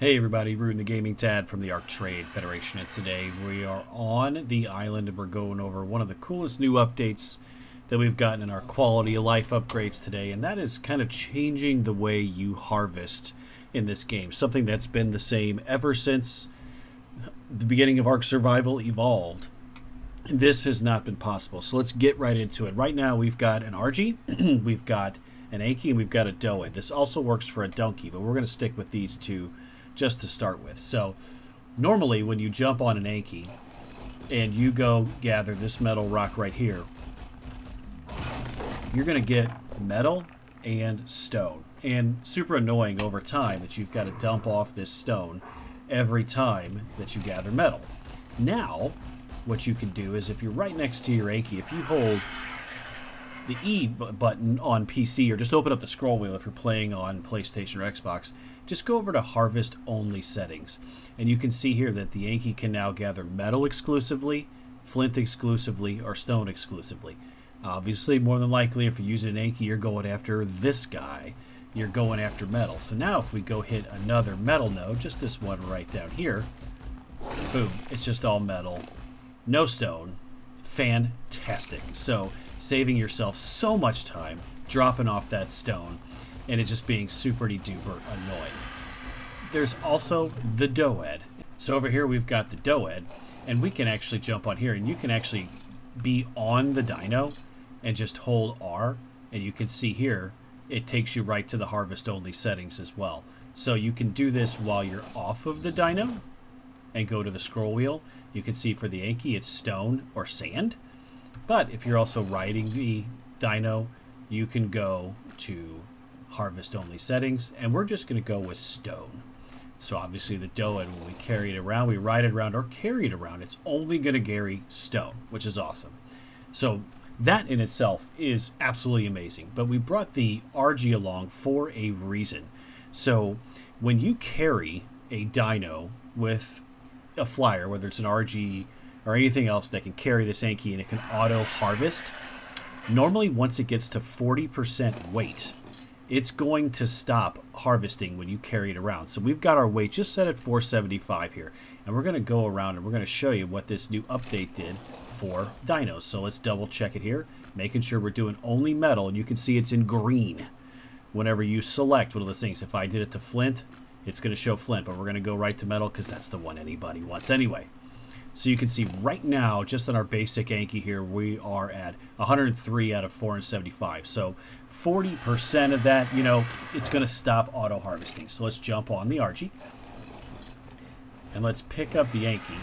Hey everybody, Rude the Gaming Tad from the Arc Trade Federation, and today we are on the island and we're going over one of the coolest new updates that we've gotten in our quality of life upgrades today, and that is kind of changing the way you harvest in this game. Something that's been the same ever since the beginning of Ark Survival Evolved. This has not been possible, so let's get right into it. Right now we've got an RG, we've got an Anki, and we've got a Doed. This also works for a Donkey, but we're going to stick with these two just to start with. So normally when you jump on an Anki and you go gather this metal rock right here, you're going to get metal and stone. And super annoying over time that you've got to dump off this stone every time that you gather metal. Now what you can do is, if you're right next to your Anki, if you hold the E button on PC, or just open up the scroll wheel if you're playing on PlayStation or Xbox, just go over to harvest only settings, and you can see here that the Anki can now gather metal exclusively, flint exclusively, or stone exclusively. Obviously, more than likely, if you're using an Anki, you're going after this guy. You're going after metal. So now if we go hit another metal node, just this one right down here, boom, it's just all metal, no stone. Fantastic. So saving yourself so much time dropping off that stone and it just being super duper annoying. There's also the Doed. So over here we've got the Doed, and we can actually jump on here and you can actually be on the dino and just hold R, and you can see here it takes you right to the harvest only settings as well. So you can do this while you're off of the dino and go to the scroll wheel. You can see for the Anki it's stone or sand. But if you're also riding the dino, you can go to harvest only settings, and we're just going to go with stone. So obviously the Doed, when we carry it around, we ride it around or carry it around, it's only going to carry stone, which is awesome. So that in itself is absolutely amazing. But we brought the RG along for a reason. So when you carry a dino with a flyer, whether it's an RG or anything else that can carry this Anki and it can auto harvest, normally once it gets to 40% weight, it's going to stop harvesting when you carry it around. So we've got our weight just set at 475 here, and we're going to go around and we're going to show you what this new update did for dinos. So let's double check it here, making sure we're doing only metal, and you can see it's in green whenever you select one of those things. If I did it to flint, it's going to show flint, but we're going to go right to metal because that's the one anybody wants anyway. So you can see right now, just on our basic Anki here, we are at 103 out of 475. So 40% of that, you know, it's going to stop auto harvesting. So let's jump on the RG and let's pick up the Anki,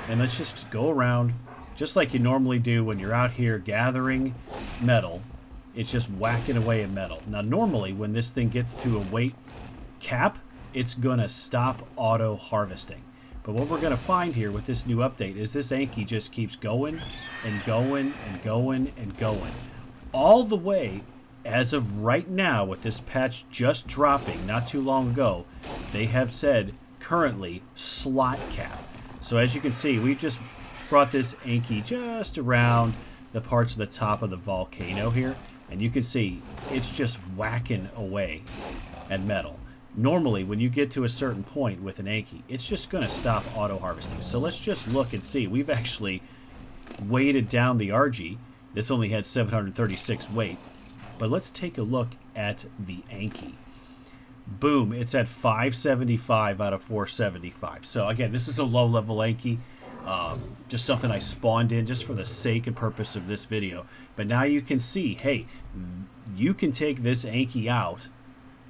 and let's just go around just like you normally do when you're out here gathering metal. It's just whacking away at metal. Now normally when this thing gets to a weight cap, it's going to stop auto harvesting. But what we're going to find here with this new update is this Anki just keeps going and going and going and going. All the way, as of right now, with this patch just dropping not too long ago, they have said currently slot cap. So as you can see, we've just brought this Anki just around the parts of the top of the volcano here. And you can see it's just whacking away at metal. Normally, when you get to a certain point with an Anki, it's just going to stop auto harvesting. So let's just look and see. We've actually weighted down the RG. This only had 736 weight. But let's take a look at the Anki. Boom, it's at 575 out of 475. So again, this is a low-level Anki. Just something I spawned in just for the sake and purpose of this video. But now you can see, hey, you can take this Anki out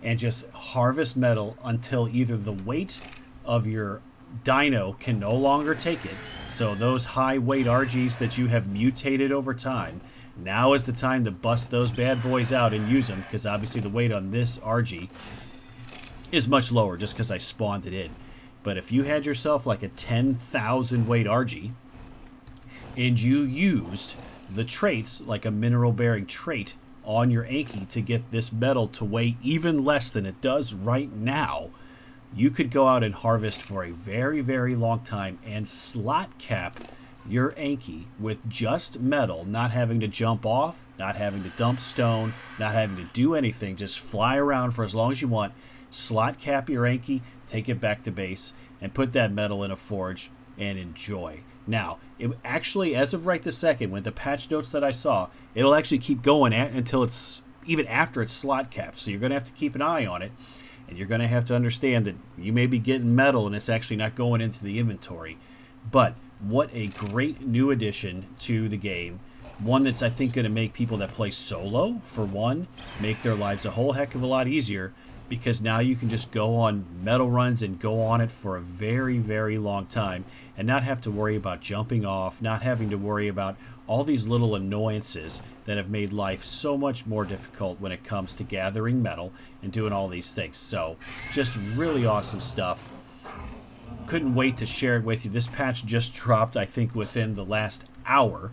and just harvest metal until either the weight of your dino can no longer take it. So those high weight RGs that you have mutated over time, now is the time to bust those bad boys out and use them, because obviously the weight on this RG is much lower just because I spawned it in. But if you had yourself like a 10,000 weight RG and you used the traits like a mineral bearing trait on your Anki to get this metal to weigh even less than it does right now, you could go out and harvest for a very long time and slot cap your Anki with just metal, not having to jump off, not having to dump stone, not having to do anything, just fly around for as long as you want. slot cap your Anki, take it back to base, and put that metal in a forge and enjoy. Now, it actually, as of right this second, with the patch notes that I saw, it'll actually keep going until it's, even after it's slot capped. So you're going to have to keep an eye on it, and you're going to have to understand that you may be getting metal and it's actually not going into the inventory. But what a great new addition to the game. One that's, I think, going to make people that play solo, for one, make their lives a whole heck of a lot easier, because now you can just go on metal runs and go on it for a very, very long time and not have to worry about jumping off, not having to worry about all these little annoyances that have made life so much more difficult when it comes to gathering metal and doing all these things. So, just really awesome stuff. Couldn't wait to share it with you. This patch just dropped, I think, within the last hour,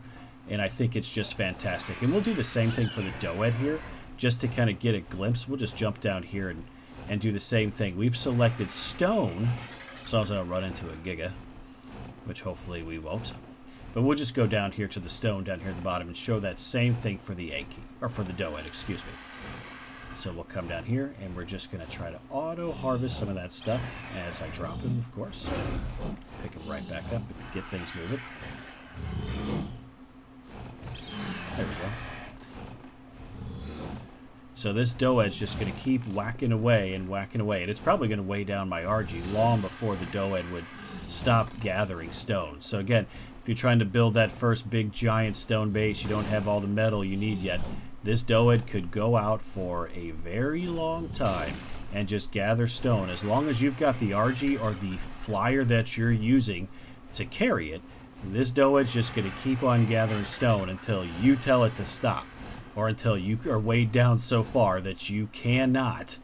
and I think it's just fantastic. And we'll do the same thing for the Doed here, just to kind of get a glimpse. We'll just jump down here and do the same thing. We've selected stone, as long as I don't run into a Giga, which hopefully we won't. But we'll just go down here to the stone down here at the bottom and show that same thing for the Anki, or for the Doed, excuse me. So we'll come down here, and we're just going to try to auto-harvest some of that stuff as I drop him, of course. Pick him right back up and get things moving. There we go. So this Doed's just going to keep whacking away and whacking away. And it's probably going to weigh down my RG long before the Doed would stop gathering stone. So again, if you're trying to build that first big giant stone base, you don't have all the metal you need yet, this Doed could go out for a very long time and just gather stone. As long as you've got the RG or the flyer that you're using to carry it, this Doed's just going to keep on gathering stone until you tell it to stop, or until you are weighed down so far that you cannot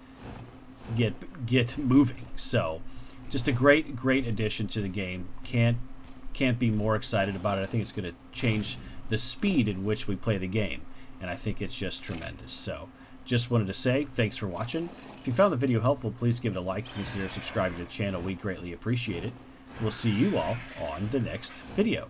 get moving. So, just a great addition to the game. Can't be more excited about it. I think it's going to change the speed in which we play the game, and I think it's just tremendous. So, just wanted to say thanks for watching. If you found the video helpful, please give it a like and consider subscribing to the channel. We'd greatly appreciate it. We'll see you all on the next video.